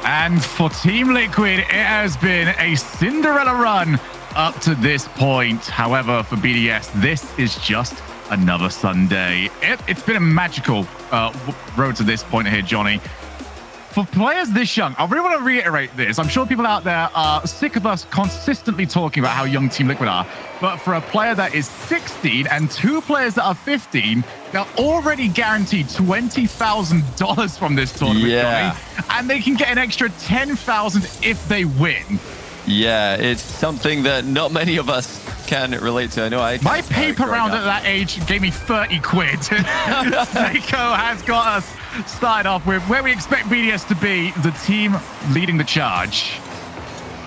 And for Team Liquid, it has been a Cinderella run up to this point. However, for BDS, this is just another Sunday. It's been a magical road to this point here, Johnny. For players this young, I really want to reiterate this. I'm sure people out there are sick of us consistently talking about how young Team Liquid are. But for a player that is 16 and two players that are 15, they're already guaranteed $20,000 from this tournament, Johnny. And they can get an extra $10,000 if they win. Yeah, it's something that not many of us can relate to. I know my paper round at that age gave me 30 quid. Seiko has got us started off with where we expect BDS to be, the team leading the charge.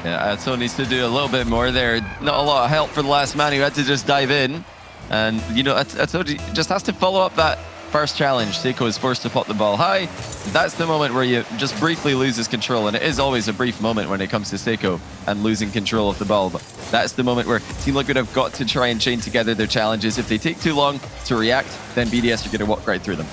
Yeah, Atto needs to do a little bit more there. Not a lot of help for the last man who had to just dive in. And, you know, Atto just has to follow up that first challenge. Seiko is forced to pop the ball high. That's the moment where you just briefly loses control. And it is always a brief moment when it comes to Seiko and losing control of the ball. But that's the moment where Team Liquid have got to try and chain together their challenges. If they take too long to react, then BDS are going to walk right through them.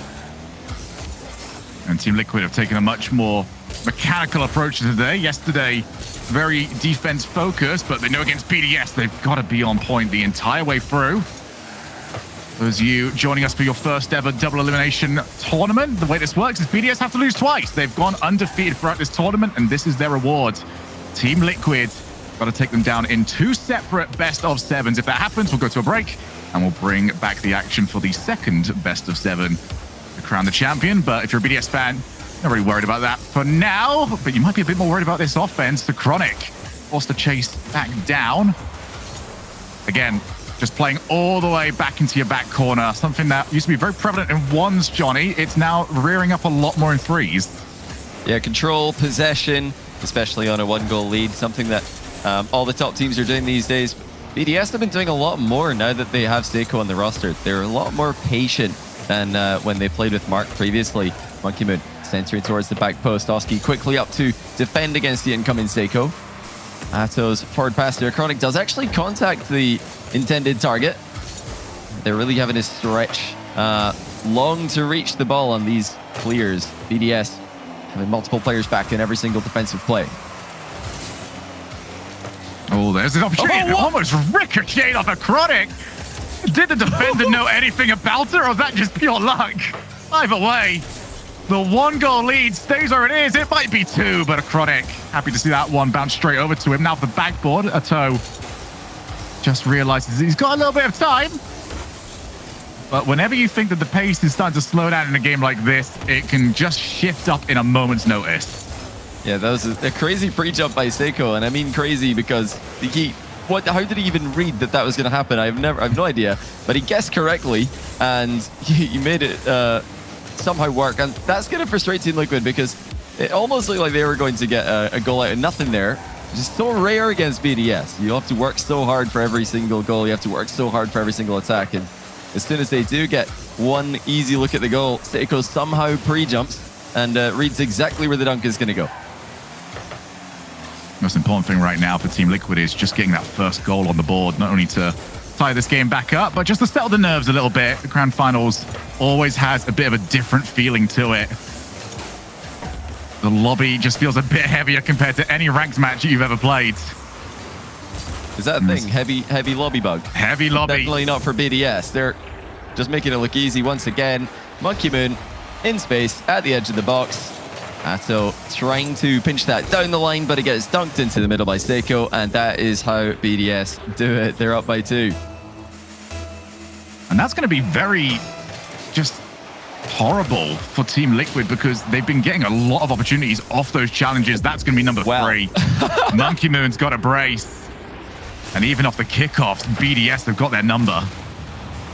And Team Liquid have taken a much more mechanical approach to today. Yesterday, very defense focused, but they know against BDS, they've got to be on point the entire way through. Those of you joining us for your first ever double elimination tournament, the way this works is BDS have to lose twice. They've gone undefeated throughout this tournament, and this is their reward. Team Liquid got to take them down in two separate best of sevens. If that happens, we'll go to a break, and we'll bring back the action for the second best of seven to crown the champion. But if you're a BDS fan, not really worried about that for now, but you might be a bit more worried about this offense. The Chronic forced to chase back down. Again, just playing all the way back into your back corner, something that used to be very prevalent in ones, Johnny. It's now rearing up a lot more in threes. Yeah, control, possession, especially on a one-goal lead, something that all the top teams are doing these days. BDS have been doing a lot more now that they have Seiko on the roster. They're a lot more patient than when they played with Mark previously. Monkey Moon centering towards the back post. Oski quickly up to defend against the incoming Seiko. Atto's forward pass to Chronic does actually contact the intended target. They're really having to stretch long to reach the ball on these clears. BDS having multiple players back in every single defensive play. Oh, there's an opportunity. Almost ricocheted off a Chronic. Did the defender know anything about it, or was that just pure luck? Either way, the one-goal lead stays where it is. It might be two, but a Chronic happy to see that one bounce straight over to him. Now for the backboard, Atto just realizes he's got a little bit of time. But whenever you think that the pace is starting to slow down in a game like this, it can just shift up in a moment's notice. Yeah, that was a crazy pre-jump by Seiko, and I mean crazy because how did he even read that was going to happen? I have no idea, but he guessed correctly, and he made it somehow work, and that's going to frustrate Team Liquid because it almost looked like they were going to get a goal out of nothing there. It's just so rare against BDS. You have to work so hard for every single goal. You have to work so hard for every single attack, and as soon as they do get one easy look at the goal, Seiko somehow pre-jumps and reads exactly where the dunk is going to go. Most important thing right now for Team Liquid is just getting that first goal on the board, not only to tie this game back up, but just to settle the nerves a little bit. The Grand Finals always has a bit of a different feeling to it. The lobby just feels a bit heavier compared to any ranked match you've ever played. Is that a thing? Heavy lobby bug? Heavy lobby. Definitely not for BDS. They're just making it look easy once again. Monkey Moon in space at the edge of the box. Atto trying to pinch that down the line, but it gets dunked into the middle by Seiko, and that is how BDS do it. They're up by 2. And that's going to be very just horrible for Team Liquid because they've been getting a lot of opportunities off those challenges. That's going to be number 3. Monkey Moon's got a brace. And even off the kickoffs, BDS have got their number.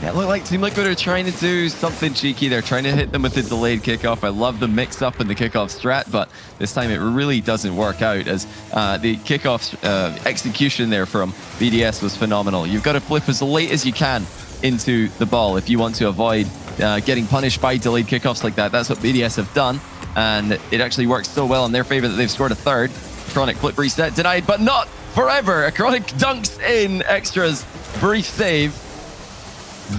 Yeah, it looked like Team Liquid are trying to do something cheeky. They're trying to hit them with the delayed kickoff. I love the mix-up in the kickoff strat, but this time it really doesn't work out as the kickoff execution there from BDS was phenomenal. You've got to flip as late as you can into the ball if you want to avoid getting punished by delayed kickoffs like that. That's what BDS have done, and it actually works so well in their favor that they've scored a third. Chronic flip reset denied, but not forever. Chronic dunks in Extra's brief save.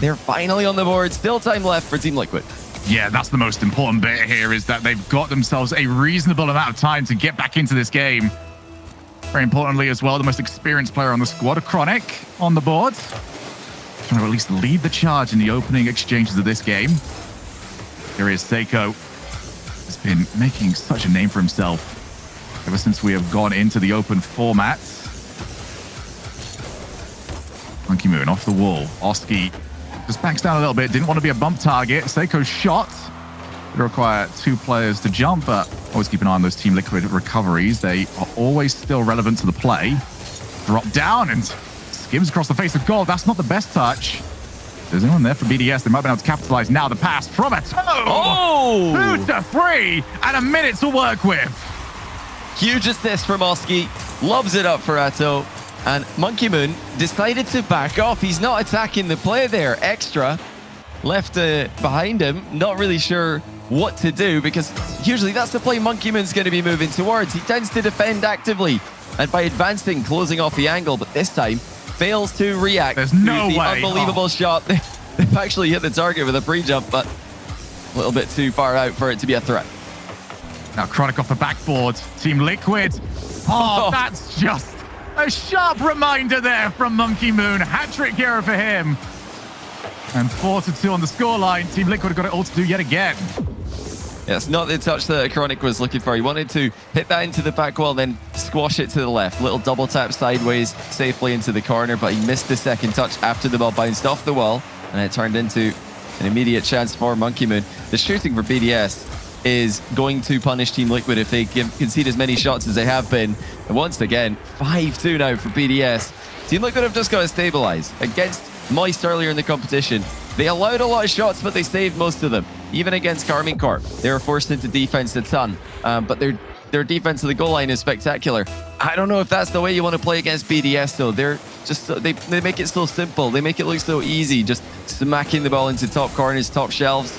They're finally on the board. Still time left for Team Liquid. Yeah, that's the most important bit here, is that they've got themselves a reasonable amount of time to get back into this game. Very importantly as well, the most experienced player on the squad, Chronic, on the board. Trying to at least lead the charge in the opening exchanges of this game. Here is Seiko. Has been making such a name for himself ever since we have gone into the open format. Monkey Moon off the wall. Oski just backs down a little bit. Didn't want to be a bump target. Seiko's shot would require 2 players to jump, but always keep an eye on those Team Liquid recoveries. They are always still relevant to the play. Drop down and skims across the face of gold. That's not the best touch. There's anyone there for BDS. They might be able to capitalize now. The pass from a toe. Oh! 2 to 3 and a minute to work with. Huge assist from Oski. Loves it up for Atto. And Monkey Moon decided to back off. He's not attacking the play there. Extra left behind him. Not really sure what to do, because usually that's the play Monkey Moon's going to be moving towards. He tends to defend actively and by advancing, closing off the angle, but this time fails to react. There's no to the way. Unbelievable shot. They've actually hit the target with a pre-jump, but a little bit too far out for it to be a threat. Now Chronic off the backboard. Team Liquid. Oh, that's just a sharp reminder there from Monkey Moon. Hat-trick hero for him. And 4-2 on the scoreline. Team Liquid have got it all to do yet again. Yeah, it's not the touch that Chronic was looking for. He wanted to hit that into the back wall, then squash it to the left. Little double tap sideways, safely into the corner, but he missed the second touch after the ball bounced off the wall, and it turned into an immediate chance for Monkey Moon. The shooting for BDS is going to punish Team Liquid if they concede as many shots as they have been. And once again, 5-2 now for BDS. Team Liquid have just got to stabilize. Against Moist earlier in the competition, they allowed a lot of shots, but they saved most of them. Even against Carmine Corp, they were forced into defense a ton, but their defense of the goal line is spectacular. I don't know if that's the way you want to play against BDS, though. They're just they make it so simple. They make it look so easy, just smacking the ball into top corners, top shelves.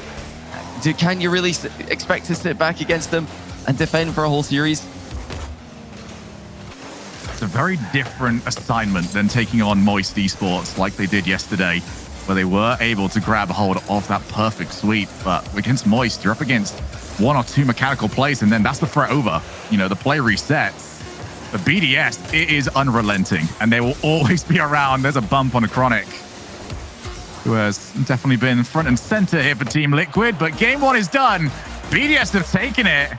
Can you really expect to sit back against them and defend for a whole series? It's a very different assignment than taking on Moist Esports like they did yesterday, where they were able to grab hold of that perfect sweep. But against Moist, you're up against 1 or 2 mechanical plays, and then that's the threat over. You know, the play resets. But BDS, it is unrelenting, and they will always be around. There's a bump on a Chronic, who has definitely been front and center here for Team Liquid. But game 1 is done. BDS have taken it.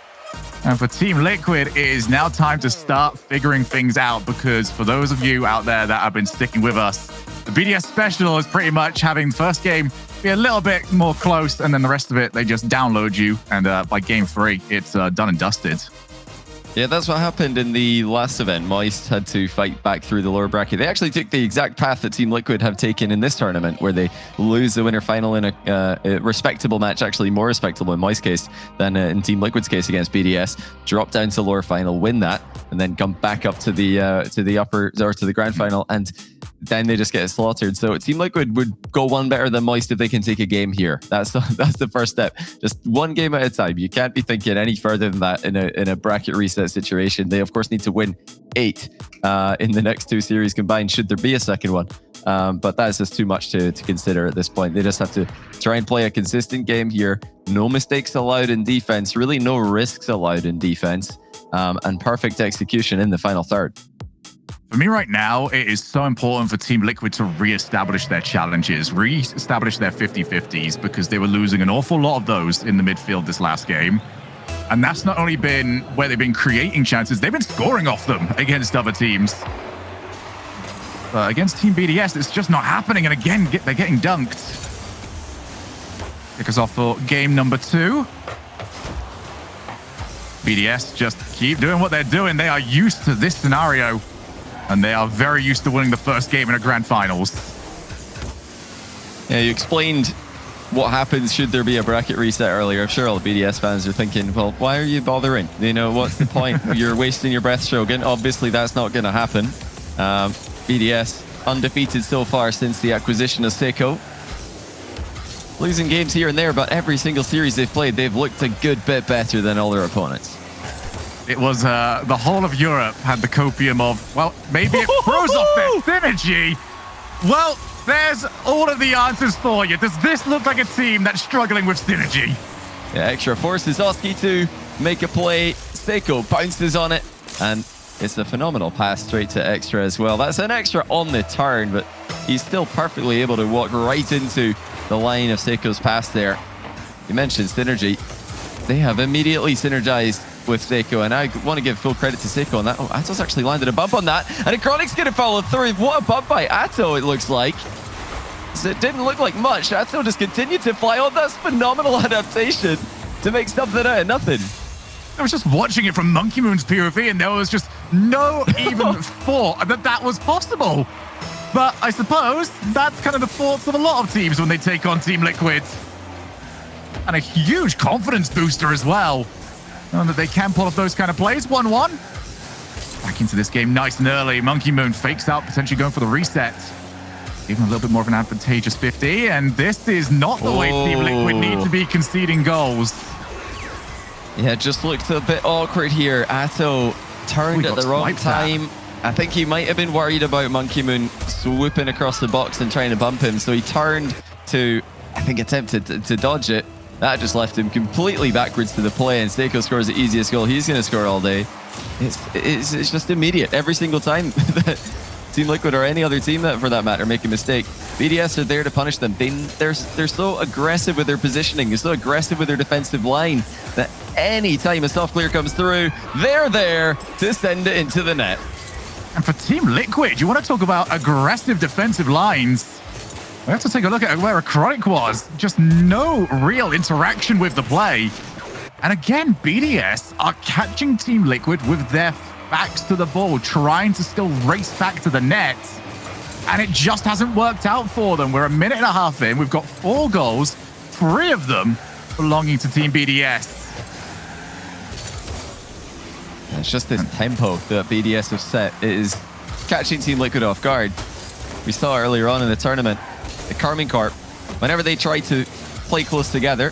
And for Team Liquid, it is now time to start figuring things out, because for those of you out there that have been sticking with us, the BDS special is pretty much having the first game be a little bit more close, and then the rest of it, they just download you. And by game 3, it's done and dusted. Yeah, that's what happened in the last event. Moist had to fight back through the lower bracket. They actually took the exact path that Team Liquid have taken in this tournament, where they lose the winner final in a respectable match, actually more respectable in Moist's case than in Team Liquid's case against BDS. Drop down to lower final, win that, and then come back up to the upper, or to the grand final, and then they just get slaughtered. So Team Liquid would go one better than Moist if they can take a game here. That's the first step. Just one game at a time. You can't be thinking any further than that in a bracket reset situation. They of course need to win 8 in the next 2 series combined, should there be a second one. But that's just too much to consider at this point. They just have to try and play a consistent game here. No mistakes allowed in defense, really no risks allowed in defense, and perfect execution in the final third. For me right now, it is so important for Team Liquid to re-establish their challenges, re-establish their 50-50s, because they were losing an awful lot of those in the midfield this last game. And that's not only been where they've been creating chances, they've been scoring off them against other teams. But against Team BDS, it's just not happening. And again, they're getting dunked. Kick us off for game number 2. BDS just keep doing what they're doing. They are used to this scenario. And they are very used to winning the first game in a grand finals. Yeah, you explained what happens should there be a bracket reset earlier. I'm sure all the BDS fans are thinking, well, why are you bothering? You know, what's the point? You're wasting your breath, Shogun. Obviously, that's not going to happen. BDS undefeated so far since the acquisition of Seiko. Losing games here and there, but every single series they've played, they've looked a good bit better than all their opponents. It was the whole of Europe had the copium of, well, maybe it froze off their synergy. Well, There's all of the answers for you. Does this look like a team that's struggling with synergy? Yeah, Extra forces Oski to make a play. Seiko bounces on it, and it's a phenomenal pass straight to Extra as well. That's an Extra on the turn, but he's still perfectly able to walk right into the line of Seiko's pass there. You mentioned synergy. They have immediately synergized with Seiko, and I want to give full credit to Seiko on that. Oh, Ato's actually landed a bump on that, and Chronic's going to follow through. What a bump by Ato, it looks like. So it didn't look like much. Ato just continued to fly on. That's phenomenal adaptation to make something out of nothing. I was just watching it from Monkey Moon's POV, and there was just no even thought that that was possible. But I suppose that's kind of the thoughts of a lot of teams when they take on Team Liquid. And a huge confidence booster as well. Knowing that they can pull off those kind of plays. 1-1. Back into this game nice and early. Monkey Moon fakes out, potentially going for the reset. Even a little bit more of an advantageous 50. And this is not the way Team Liquid need to be conceding goals. Yeah, just looked a bit awkward here. Ato turned at the wrong time. I think he might have been worried about Monkey Moon swooping across the box and trying to bump him. So he turned to, I think, attempted to dodge it. That just left him completely backwards to the play, and Seiko scores the easiest goal he's going to score all day. It's just immediate. Every single time that Team Liquid or any other team that, for that matter, make a mistake, BDS are there to punish them. They're so aggressive with their positioning. They're so aggressive with their defensive line that any time a soft clear comes through, they're there to send it into the net. And for Team Liquid, you want to talk about aggressive defensive lines. We have to take a look at where Chronic was. Just no real interaction with the play. And again, BDS are catching Team Liquid with their backs to the ball, trying to still race back to the net. And it just hasn't worked out for them. We're a minute and a half in. We've got 4 goals, 3 of them belonging to Team BDS. It's just this tempo that BDS have set. It is catching Team Liquid off guard. We saw earlier on in the tournament, the Carmine Corp, whenever they try to play close together,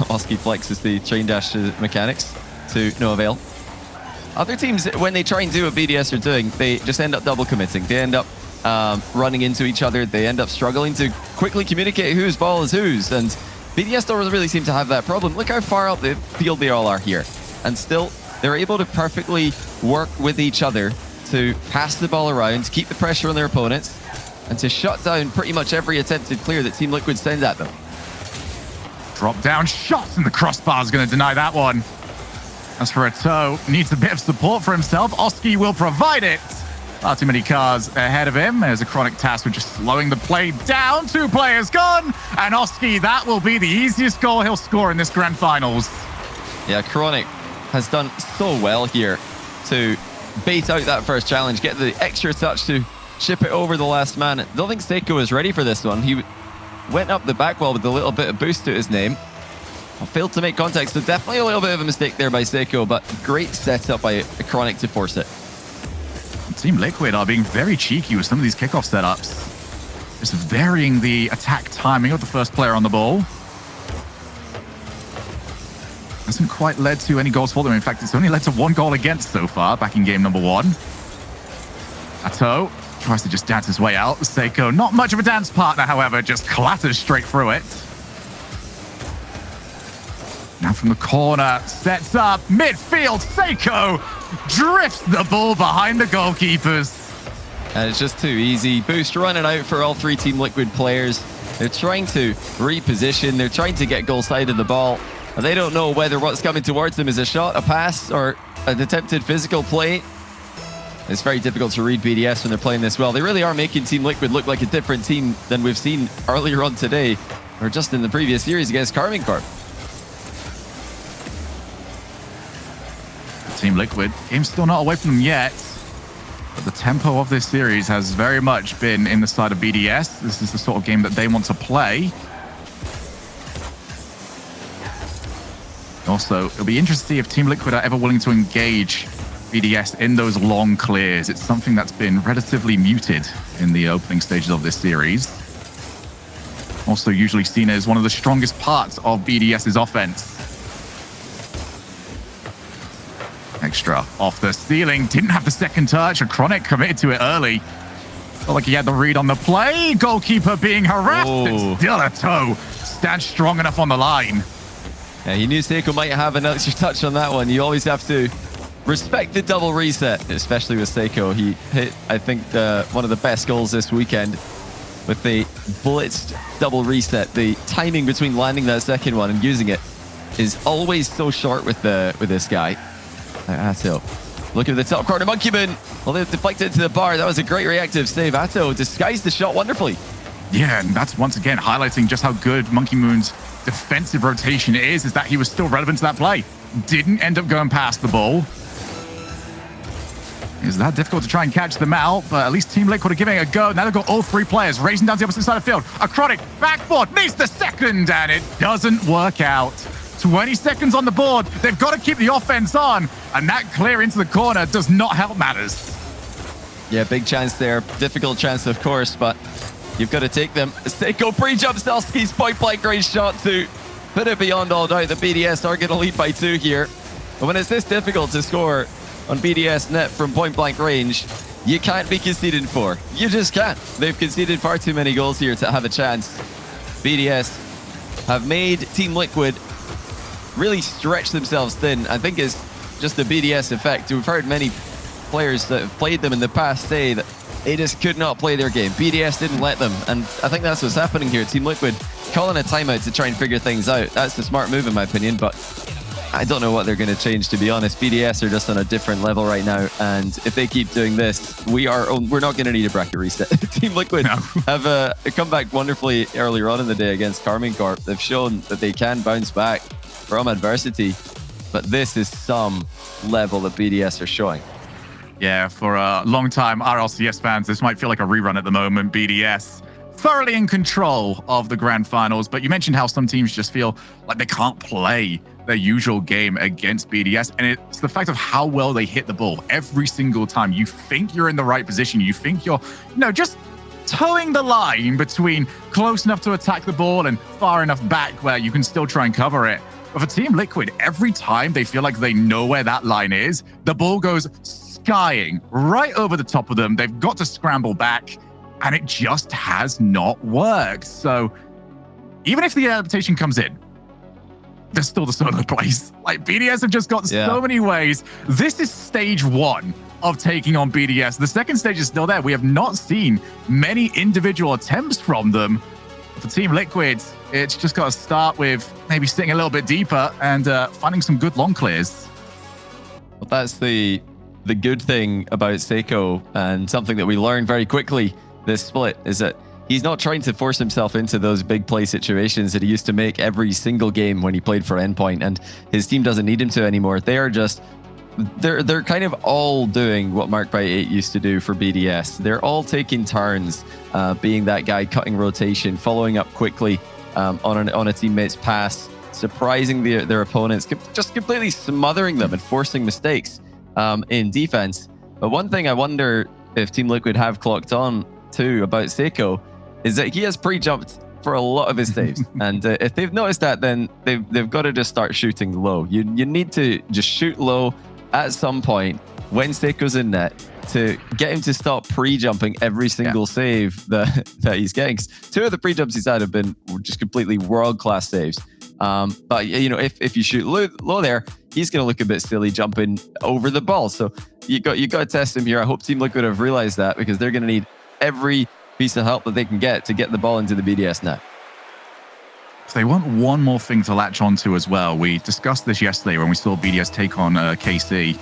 Oski flexes the train dash mechanics to no avail. Other teams, when they try and do what BDS are doing, they just end up double committing. They end up running into each other. They end up struggling to quickly communicate whose ball is whose. And BDS don't really seem to have that problem. Look how far out the field they all are here. And still, they're able to perfectly work with each other to pass the ball around, to keep the pressure on their opponents, and to shut down pretty much every attempted clear that Team Liquid sends at them. Drop down shots, and the crossbar is going to deny that one. As for Ato, needs a bit of support for himself. Oski will provide it. Far too many cars ahead of him. There's a Chronic task with just slowing the play down. 2 players gone. And Oski, that will be the easiest goal he'll score in this grand finals. Yeah, Chronic has done so well here to bait out that first challenge, get the extra touch to ship it over the last man. I don't think Seiko is ready for this one. He went up the back wall with a little bit of boost to his name. Failed to make contact, so definitely a little bit of a mistake there by Seiko, but great setup by Chronic to force it. Team Liquid are being very cheeky with some of these kickoff setups. Just varying the attack timing of the first player on the ball. Hasn't quite led to any goals for them. In fact, it's only led to 1 goal against so far, back in game number 1. Ato tries to just dance his way out. Seiko, not much of a dance partner, however, just clatters straight through it. Now from the corner, sets up, midfield, Seiko drifts the ball behind the goalkeepers. And it's just too easy. Boost running out for all 3 Team Liquid players. They're trying to reposition. They're trying to get goal side of the ball. And they don't know whether what's coming towards them is a shot, a pass, or an attempted physical play. It's very difficult to read BDS when they're playing this well. They really are making Team Liquid look like a different team than we've seen earlier on today, or just in the previous series against Carmine Corp. Team Liquid, game's still not away from them yet, but the tempo of this series has very much been in the side of BDS. This is the sort of game that they want to play. Also, it'll be interesting to see if Team Liquid are ever willing to engage BDS in those long clears. It's something that's been relatively muted in the opening stages of this series. Also usually seen as one of the strongest parts of BDS's offense. Extra off the ceiling, didn't have the second touch, and Chronic committed to it early. Felt like he had the read on the play. Goalkeeper being harassed. Oh. It's still a toe. Stands strong enough on the line. Yeah, he knew Seiko might have an extra touch on that one. You always have to respect the double reset, especially with Seiko. He hit, I think, one of the best goals this weekend with the blitzed double reset. The timing between landing that second one and using it is always so short with this guy. Atto. Look at the top corner. Monkeyman. Well, they deflected to the bar. That was a great reactive save. Atto disguised the shot wonderfully. Yeah, and that's once again highlighting just how good Monkey Moon's defensive rotation is that he was still relevant to that play. Didn't end up going past the ball. It's that difficult to try and catch them out, but at least Team Liquid are giving it a go. Now they've got all three players racing down to the opposite side of the field. Acrotic, backboard, needs the second, and it doesn't work out. 20 seconds on the board. They've got to keep the offense on, and that clear into the corner does not help matters. Yeah, big chance there. Difficult chance, of course, but you've got to take them. Seiko pre-jump Selski's point-blank range shot to put it beyond all doubt. The BDS are going to lead by 2 here. But when it's this difficult to score on BDS net from point-blank range, you can't be conceding 4. You just can't. They've conceded far too many goals here to have a chance. BDS have made Team Liquid really stretch themselves thin. I think it's just the BDS effect. We've heard many players that have played them in the past say that they just could not play their game. BDS didn't let them, and I think that's what's happening here. Team Liquid calling a timeout to try and figure things out. That's the smart move in my opinion, but I don't know what they're going to change, to be honest. BDS are just on a different level right now, and if they keep doing this, we're not going to need a bracket reset. Team Liquid have come back wonderfully earlier on in the day against Carmine Corp. They've shown that they can bounce back from adversity, but this is some level that BDS are showing. Yeah, for a long time RLCS fans, this might feel like a rerun at the moment. BDS thoroughly in control of the grand finals, but you mentioned how some teams just feel like they can't play their usual game against BDS, and it's the fact of how well they hit the ball every single time. You think you're in the right position, you think you're, just towing the line between close enough to attack the ball and far enough back where you can still try and cover it. But for Team Liquid, every time they feel like they know where that line is, the ball goes skying right over the top of them. They've got to scramble back, and it just has not worked. So even if the adaptation comes in, there's still the solo plays. Like, BDS have just got so many ways. This is stage 1 of taking on BDS. The second stage is still there. We have not seen many individual attempts from them. For Team Liquid, it's just got to start with maybe sitting a little bit deeper and finding some good long clears. Well, that's the good thing about Seiko, and something that we learned very quickly this split, is that he's not trying to force himself into those big play situations that he used to make every single game when he played for Endpoint, and his team doesn't need him to anymore. They are just they're kind of all doing what Mark by 8 used to do for BDS. They're all taking turns being that guy cutting rotation, following up quickly on a teammate's pass, surprising their opponents, just completely smothering them and forcing mistakes in defense. But one thing I wonder if Team Liquid have clocked on to about Seiko is that he has pre-jumped for a lot of his saves. And if they've noticed that, then they've got to just start shooting low. You need to just shoot low at some point when Seiko's in net to get him to stop pre-jumping every single save that he's getting. 2 of the pre-jumps he's had have been just completely world-class saves. But if you shoot low there, he's going to look a bit silly jumping over the ball. So you got to test him here. I hope Team Liquid have realized that, because they're going to need every piece of help that they can get to get the ball into the BDS net. So they want one more thing to latch onto as well. We discussed this yesterday when we saw BDS take on KC,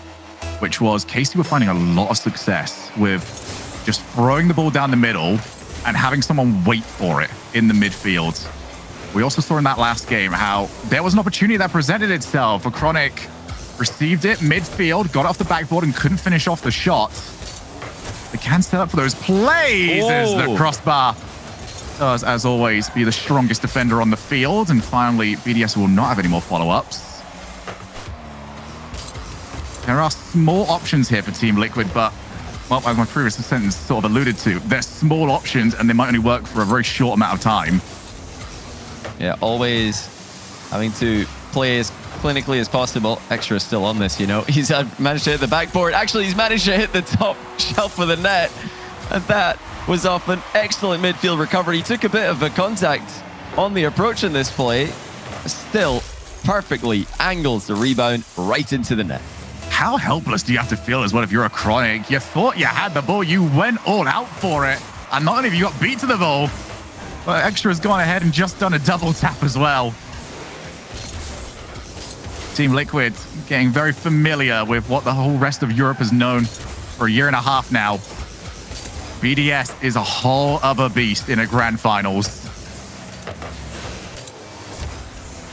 which was KC were finding a lot of success with just throwing the ball down the middle and having someone wait for it in the midfield. We also saw in that last game how there was an opportunity that presented itself. Chronic received it midfield, got off the backboard and couldn't finish off the shot. They can set up for those plays as the crossbar does, as always, be the strongest defender on the field. And finally, BDS will not have any more follow-ups. There are small options here for Team Liquid, but, well, as my previous sentence sort of alluded to, they're small options and they might only work for a very short amount of time. Yeah, always having to play as clinically as possible. Extra is still on this, He's managed to hit the backboard. Actually, he's managed to hit the top shelf of the net. And that was off an excellent midfield recovery. He took a bit of a contact on the approach in this play. Still perfectly angles the rebound right into the net. How helpless do you have to feel as well if you're a Chronic? You thought you had the ball, you went all out for it, and not only have you got beat to the ball, but Extra has gone ahead and just done a double tap as well. Team Liquid getting very familiar with what the whole rest of Europe has known for a year and a half now. BDS is a whole other beast in a grand finals.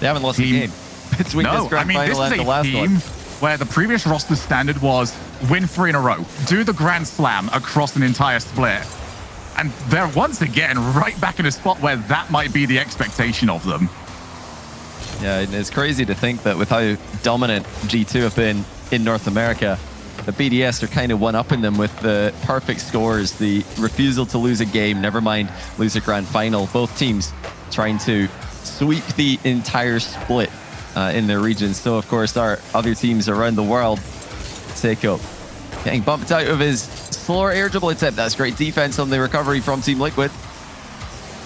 They haven't lost a game between this grand final and the last one. Where the previous roster standard was win 3 in a row, do the Grand Slam across an entire split. And they're once again right back in a spot where that might be the expectation of them. Yeah, and it's crazy to think that with how dominant G2 have been in North America, the BDS are kind of one-upping them with the perfect scores, the refusal to lose a game, never mind lose a grand final. Both teams trying to sweep the entire split in their regions. So, of course, our other teams around the world, Seiko getting bumped out of his slower air dribble attempt. That's great defense on the recovery from Team Liquid.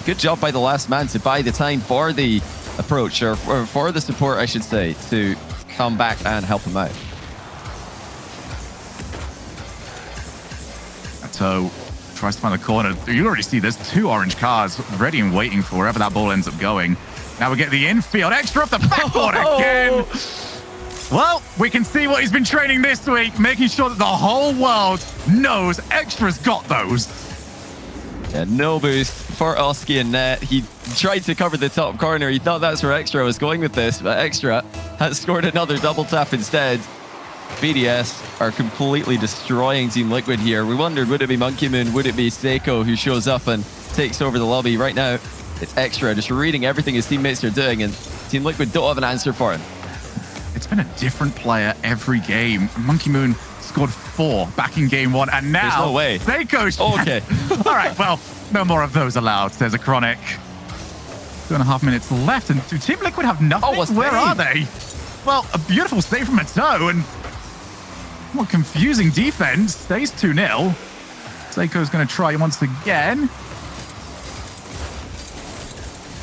Good job by the last man to buy the time for the approach, or for the support, I should say, to come back and help him out. So tries to find the corner. You already see there's 2 orange cards ready and waiting for wherever that ball ends up going. Now we get the infield. Extra off the backboard again. Well, we can see what he's been training this week, making sure that the whole world knows Extra's got those. Yeah, no boost for Oski in net. He tried to cover the top corner. He thought that's where Extra was going with this, but Extra has scored another double tap instead. BDS are completely destroying Team Liquid here. We wondered, would it be Monkey Moon? Would it be Seiko who shows up and takes over the lobby? Right now, it's Extra just reading everything his teammates are doing, and Team Liquid don't have an answer for him. It's been a different player every game. Monkey Moon scored 4 back in game 1, and now there's no way. Seiko's... Okay. All right, well, no more of those allowed, says a Chronic. 2.5 minutes left, and do Team Liquid have nothing? Where are they? Well, a beautiful save from a toe, and what confusing defense. Stays 2-0. Seiko's going to try once again.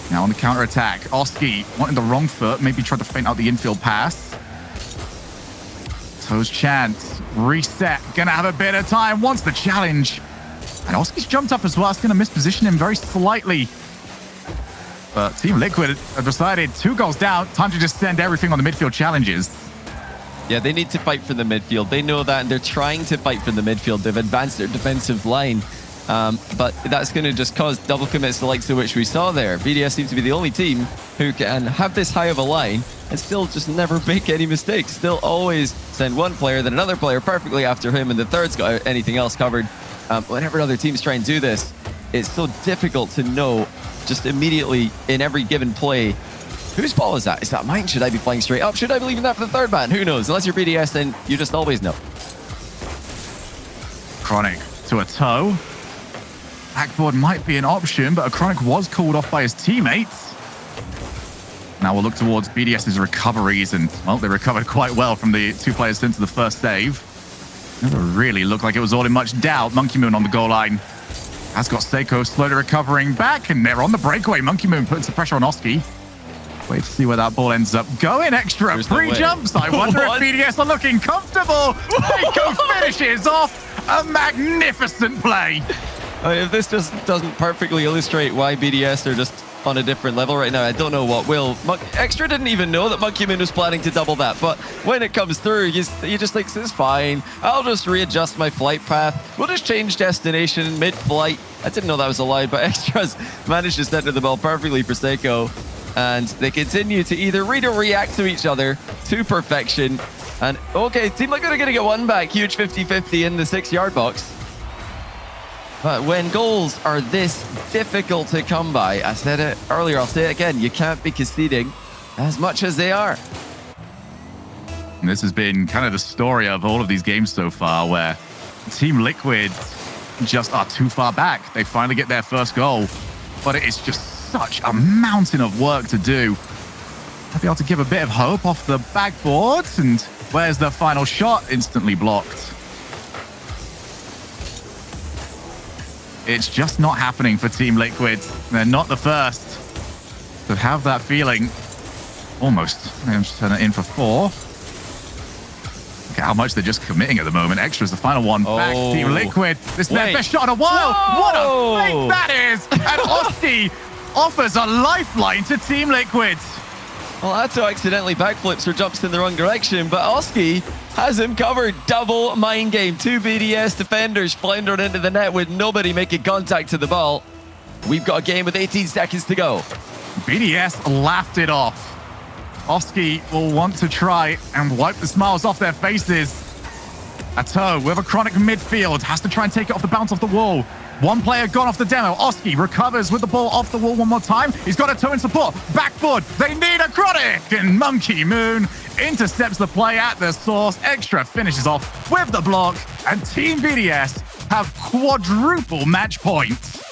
Now on the counter-attack, Oski wanting the wrong foot, maybe tried to feint out the infield pass. Toe's chance, reset, gonna have a bit of time, wants the challenge. And Oski's jumped up as well, it's gonna misposition him very slightly. But Team Liquid have decided 2 goals down, time to just send everything on the midfield challenges. Yeah, they need to fight for the midfield. They know that, and they're trying to fight for the midfield. They've advanced their defensive line. But that's going to just cause double commits the likes of which we saw there. BDS seems to be the only team who can have this high of a line and still just never make any mistakes. Still always send one player, then another player perfectly after him, and the third's got anything else covered. Whenever other teams try and do this, it's so difficult to know just immediately in every given play, whose ball is that? Is that mine? Should I be flying straight up? Should I be leaving that for the third man? Who knows? Unless you're BDS, then you just always know. Chronic to a toe. Backboard might be an option, but a Chronic was called off by his teammates. Now we'll look towards BDS's recoveries, and, well, they recovered quite well from the 2 players sent to the first save. Never really looked like it was all in much doubt. Monkey Moon on the goal line has got Seiko slowly recovering back, and they're on the breakaway. Monkey Moon putting some pressure on Oski. Wait to see where that ball ends up going. Extra pre-jumps. I wonder if BDS are looking comfortable. Seiko finishes off a magnificent play. If this just doesn't perfectly illustrate why BDS are just on a different level right now, I don't know what will. Extra didn't even know that Monkey Moon was planning to double that, but when it comes through, he just thinks it's fine. I'll just readjust my flight path. We'll just change destination mid-flight. I didn't know that was allowed, but Extra's managed to center the ball perfectly for Seiko, and they continue to either read or react to each other to perfection. And okay, Team Liquid are going to get one back. Huge 50-50 in the 6-yard box. But when goals are this difficult to come by, I said it earlier, I'll say it again, you can't be conceding as much as they are. And this has been kind of the story of all of these games so far, where Team Liquid just are too far back. They finally get their first goal, but it is just such a mountain of work to do. I'll be able to give a bit of hope off the backboard, and where's the final shot? Instantly blocked. it's just not happening for Team Liquid. They're not the first to have that feeling. Almost. I'm just turning it in for 4. Look at how much they're just committing at the moment. Extra's the final one. Back Team Liquid. This is their best shot in a while. Whoa. What a fake that is. And Oski offers a lifeline to Team Liquid. Well, Atto accidentally backflips or jumps in the wrong direction, but Oski has him covered. Double mind game. 2 BDS defenders floundering into the net with nobody making contact to the ball. We've got a game with 18 seconds to go. BDS laughed it off. Oski will want to try and wipe the smiles off their faces. Atto with a chronic midfield has to try and take it off the bounce off the wall. One player gone off the demo. Oski recovers with the ball off the wall one more time. He's got Atto in support. Backboard. They need a chronic. And Monkey Moon intercepts the play at the source. Extra finishes off with the block. And Team BDS have quadruple match points.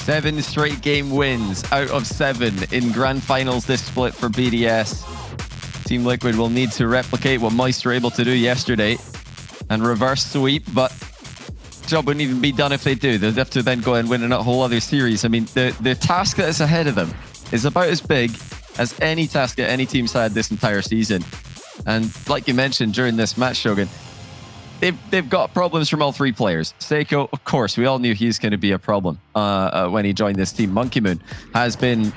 7 straight game wins out of 7 in grand finals this split for BDS. Team Liquid will need to replicate what Moist were able to do yesterday and reverse sweep, but job wouldn't even be done if they do. They'd have to then go and win a whole other series. I mean, the task that is ahead of them is about as big as any task that any team's had this entire season. And like you mentioned during this match, Shogun, they've got problems from all 3 players. Seiko, of course, we all knew he's going to be a problem when he joined this team. Monkey Moon has been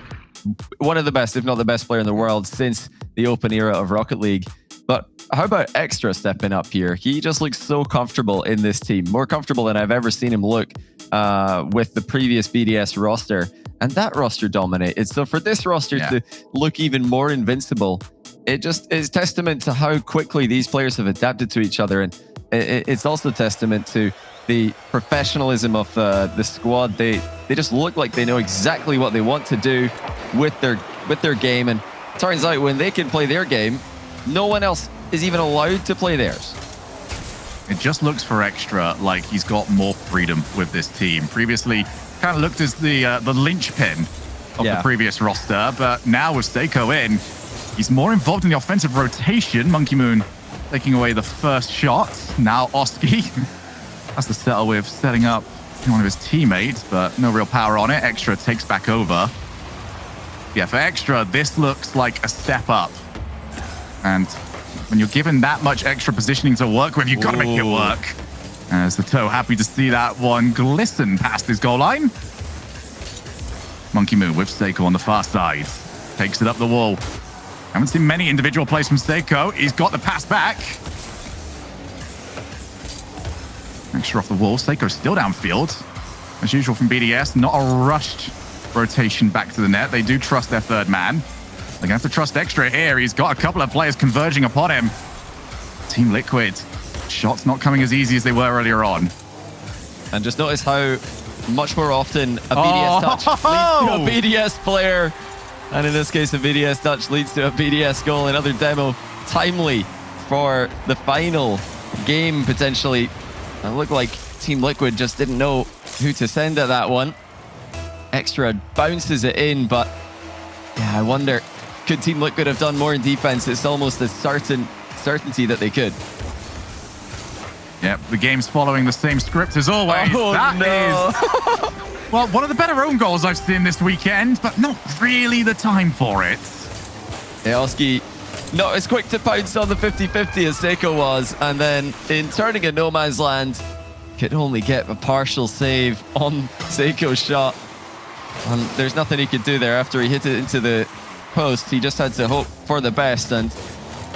one of the best, if not the best player in the world since the open era of Rocket League. But how about Extra stepping up here? He just looks so comfortable in this team, more comfortable than I've ever seen him look with the previous BDS roster. And that roster dominated. So for this roster to look even more invincible, it just is testament to how quickly these players have adapted to each other. And it's also testament to the professionalism of the squad. They just look like they know exactly what they want to do with their game. And it turns out when they can play their game, no one else is even allowed to play theirs. It just looks for Extra like he's got more freedom with this team. Previously, kind of looked as the linchpin of the previous roster, but now with Seiko in, he's more involved in the offensive rotation. Monkey Moon taking away the first shot. Now Oski has to settle with setting up one of his teammates, but no real power on it. Extra takes back over. Yeah, for Extra, this looks like a step up. And when you're given that much extra positioning to work with, you've got to make it work. As the Toe happy to see that one glisten past his goal line. Monkey Moon with Seiko on the far side. Takes it up the wall. Haven't seen many individual plays from Seiko. He's got the pass back. Extra off the wall. Seiko's still downfield. As usual from BDS, not a rushed rotation back to the net. They do trust their third man. They're going to have to trust Extra here. He's got a couple of players converging upon him. Team Liquid, shots not coming as easy as they were earlier on. And just notice how much more often a BDS touch leads to a BDS player. And in this case, a BDS touch leads to a BDS goal. Another demo, timely for the final game, potentially. It looked like Team Liquid just didn't know who to send at that one. Extra bounces it in, but yeah, I wonder, could Team Liquid have done more in defense? It's almost a certainty that they could. Yep, the game's following the same script as always. Oh, that no. is, well, one of the better own goals I've seen this weekend, but not really the time for it. Oski not as quick to pounce on the 50-50 as Seiko was, and then in turning a no man's land, could only get a partial save on Seiko's shot. And there's nothing he could do there after he hit it into the post. He just had to hope for the best, and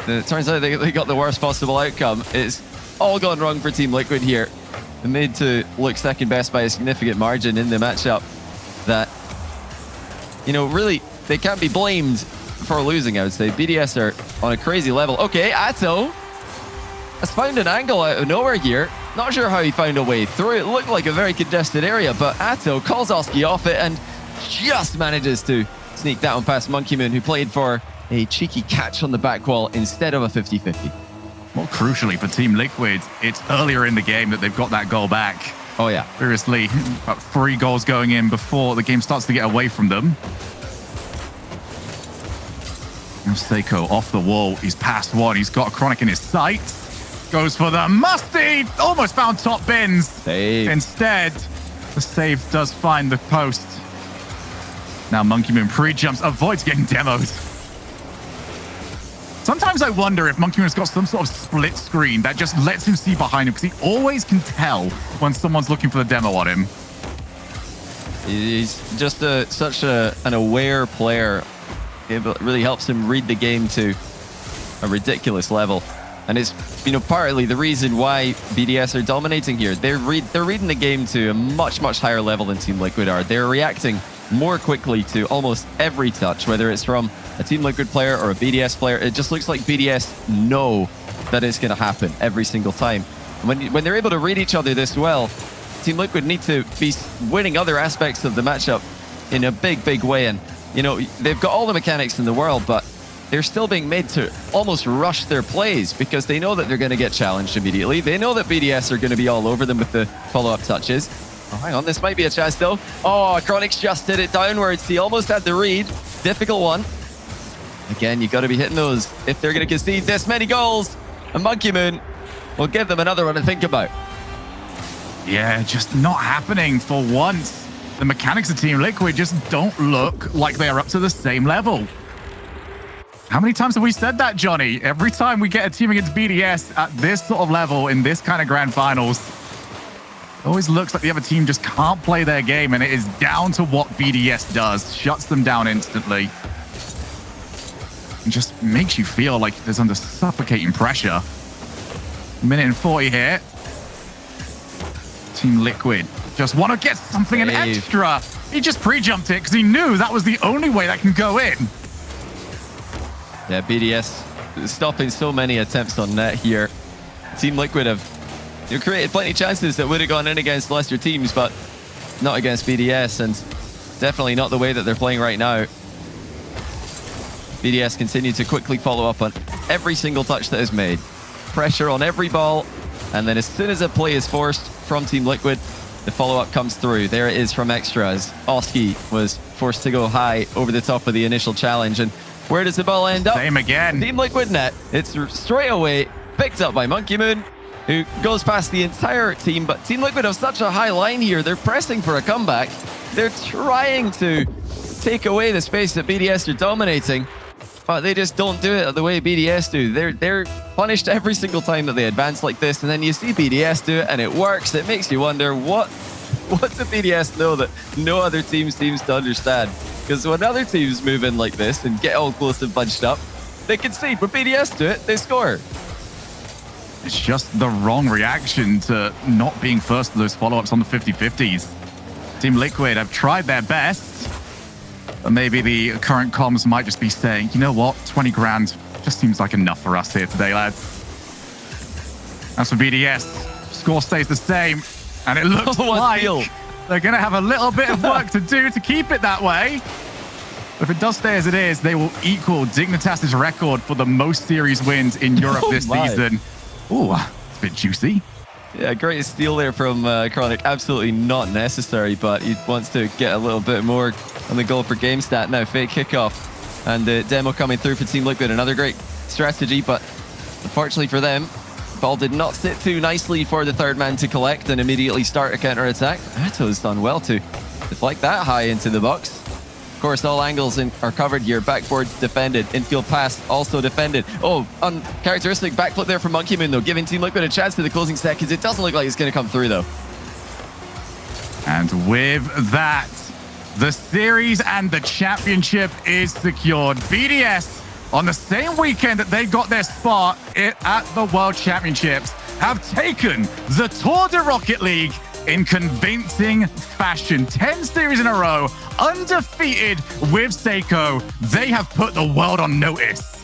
it turns out they got the worst possible outcome. It's all gone wrong for Team Liquid here. They made to look second best by a significant margin in the matchup that, you know, really, they can't be blamed for losing, I would say. BDS are on a crazy level. Okay, Atto has found an angle out of nowhere here. Not sure how he found a way through. It looked like a very congested area, but Atto calls Oski off it and just manages to sneak that one past Monkey Moon, who played for a cheeky catch on the back wall instead of a 50-50. More crucially for Team Liquid, it's earlier in the game that they've got that goal back. Oh, yeah. Previously, about 3 goals going in before the game starts to get away from them. Now Seiko off the wall. He's past one. He's got a chronic in his sights. Goes for the musty. Almost found top bins. Save. Instead, The save does find the post. Now Monkey Moon pre-jumps, avoids getting demoed. Sometimes I wonder if Monkey Moon's got some sort of split screen that just lets him see behind him, because he always can tell when someone's looking for the demo on him. He's just such an aware player. It really helps him read the game to a ridiculous level. And it's, partly the reason why BDS are dominating here. They're reading the game to a much, much higher level than Team Liquid are. They're reacting more quickly to almost every touch, whether it's from a Team Liquid player or a BDS player. It just looks like BDS know that it's going to happen every single time. And when they're able to read each other this well, Team Liquid need to be winning other aspects of the matchup in a big, big way. And, they've got all the mechanics in the world, but they're still being made to almost rush their plays because they know that they're going to get challenged immediately. They know that BDS are going to be all over them with the follow-up touches. Oh, hang on, this might be a chance though. Oh, Chronix just hit it downwards. He almost had the read. Difficult one. Again, you got to be hitting those if they're going to concede this many goals. And Monkey Moon will give them another one to think about. Yeah, just not happening for once. The mechanics of Team Liquid just don't look like they are up to the same level. How many times have we said that, Johnny? Every time we get a team against BDS at this sort of level in this kind of grand finals, it always looks like the other team just can't play their game, and it is down to what BDS does. Shuts them down instantly. And just makes you feel like there's under suffocating pressure. Minute and 40 here. Team Liquid just want to get something an extra. He just pre-jumped it because he knew that was the only way that can go in. Yeah, BDS stopping so many attempts on net here. Team Liquid have created plenty of chances that would have gone in against lesser teams, but not against BDS, and definitely not the way that they're playing right now. BDS continue to quickly follow up on every single touch that is made. Pressure on every ball, and then as soon as a play is forced from Team Liquid, the follow-up comes through. There it is from Extra as Oski was forced to go high over the top of the initial challenge. And where does the ball end up? Same again. Team Liquid net. It's straight away picked up by Monkey Moon, who goes past the entire team. But Team Liquid have such a high line here. They're pressing for a comeback. They're trying to take away the space that BDS are dominating, but they just don't do it the way BDS do. They're punished every single time that they advance like this, and then you see BDS do it and it works. It makes you wonder, what do BDS know that no other team seems to understand? Because when other teams move in like this and get all close and bunched up, they concede. But BDS do it, they score. It's just the wrong reaction to not being first to those follow-ups on the 50-50s. Team Liquid have tried their best, but maybe the current comms might just be saying, you know what, 20 grand just seems like enough for us here today, lads. As for BDS, score stays the same, and it looks like they're going to have a little bit of work to do to keep it that way. But if it does stay as it is, they will equal Dignitas's record for the most series wins in Europe this season. Ooh, it's a bit juicy. Yeah, great steal there from Chronic. Absolutely not necessary, but he wants to get a little bit more on the goal per game stat. Now, fake kickoff and the demo coming through for Team Liquid. Another great strategy, but unfortunately for them, ball did not sit too nicely for the third man to collect and immediately start a counter-attack. Ato's done well to deflect that high into the box. Of course, all angles are covered here. Backboard defended. Infield pass also defended. Oh, uncharacteristic backflip there from Monkey Moon, though, giving Team Liquid a chance for the closing seconds. It doesn't look like it's going to come through, though. And with that, the series and the championship is secured. BDS, on the same weekend that they got their spot at the World Championships, have taken the Tour de Rocket League in convincing fashion. 10 series in a row, undefeated with Seiko. They have put the world on notice.